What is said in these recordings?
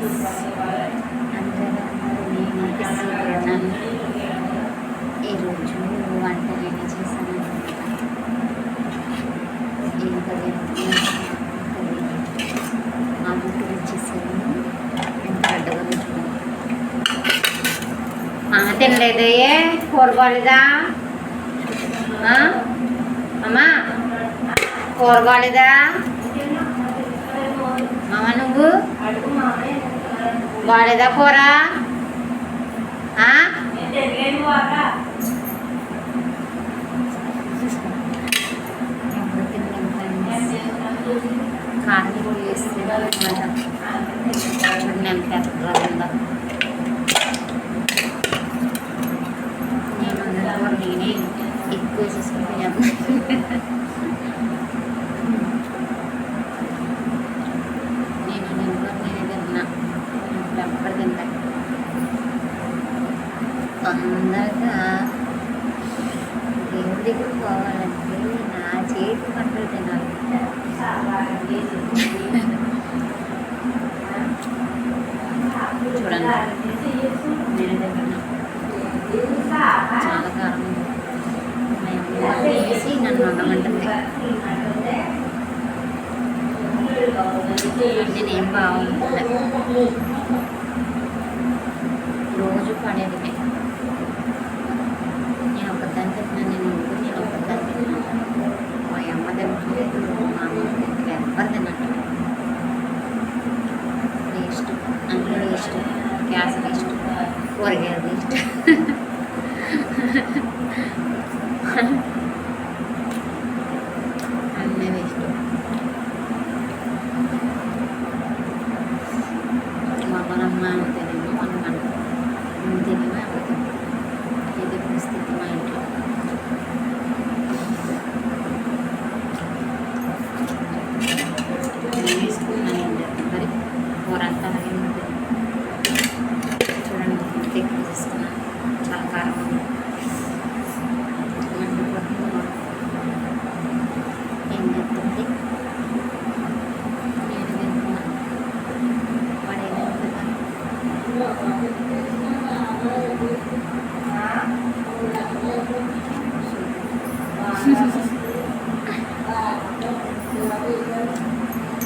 ఈరోజు వంట రెడీ చేశాను. ఆలు కర్రీ చేశాను. ఎంత అడ్డగా తినలేదే, కూర బాలేదా అమ్మా? కూర బాలేదా అమ్మ? నువ్వు బాలేదా కూర? కారం పొడి వేస్తే నేను పెద్దగా నేనే ఎక్కువ వేసేసుకుంటాను. నేనే తిన్నా, ఎప్పుడు తింటా. తొందరగా దేవుడి దగ్గర పోవాలంటే నా చేతి పంటలు తినాలి. చూడండి, నేనే తిన్నా. చాలా కారం వేసి నన్ను వండమంటుంది. నేనేం బాగుంటుంది, రోజు పడేది. నేను ఒకదాన్ని తిన్నా, నేను ఒకదాన్ని తిన్నాను. మా అమ్మ తినట్లేదు, మా అమ్మ తినట్లేదు, ఎవ్వరు తినట్లేదు. వేస్ట్, అన్నీ వేస్ట్, గ్యాస్ వేస్ట్, కూరగాయలు వేస్ట్. అన్నీ వేస్ట్. మమ్మల్ని తినేమో మనం తినేమో అవుతుంది. ఇది పరిస్థితి మా ఇంట్లో. వేసుకున్నానండి మరి కూర అంతా అలాగే ఉంటుంది. చూడండి, ఎక్కువ తీసుకున్నాను, చాలా కారం ఉంది. ఏం చెప్తుంది, నేను తింటున్నా, పడేలా ఉంటుందా?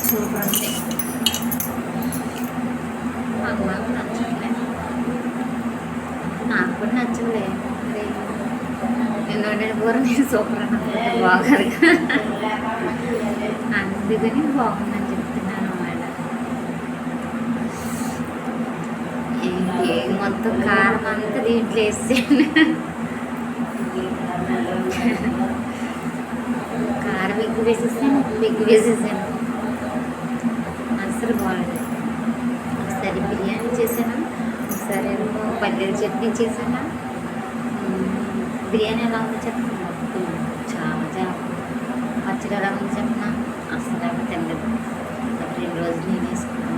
సూపర్ ఉంది. మాకు నచ్చలే, నాకు కూడా నచ్చలే. నేను వండిన కూర నేను సూపర్ అన్నమాట, బాగారు. అందుకని బాగుందని చెప్తున్నాను అన్నమాట. మొత్తం కారం అంతా దీంట్లో వేసాను. కారం ఎక్కువ వేసేసాను, ఉప్పు ఎక్కువ వేసేసాను. అసలు బాగాలేదు. ఒకసారి బిర్యానీ చేశాను, ఒకసారి పన్నీర్ చట్నీ చేశాను. బిర్యానీ ఎలా ఉందో చెప్పండి, చాలా పచ్చడి ఎలా ఉందో చెప్పిన అసలు ఎవరు తినలేదు. 2 రోజులు నేను వేసుకున్నాను.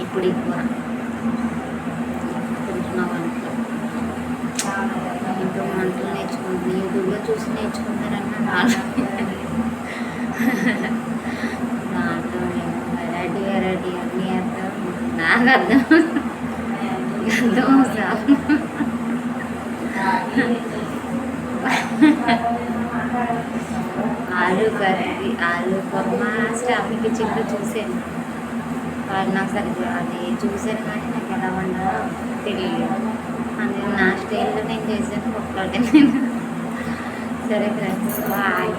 ఇప్పుడు ఈ కూర తింటున్నా. వంటలు ఇంట్లో వంటలు నేర్చుకుంటున్నాను, యూట్యూబ్లో చూసి నేర్చుకుంటారన్న దాంట్లో వెరైటీ అన్నీ అర్థం, నాకు అర్థం అవుతుంది. ఆలు కర్రీ, ఆలు కుర్మా స్టాఫ్ కిచెన్లో చూసాను. వాళ్ళు నాకు సరిగ్గా అది చూసాను, కానీ నాకు ఎలా వండాలో తెలియదు. అందుకని నా స్టైల్లో నేను చేశాను. ఒక్కటే నేను. సరే ఫ్రెండ్స్, బాయ్.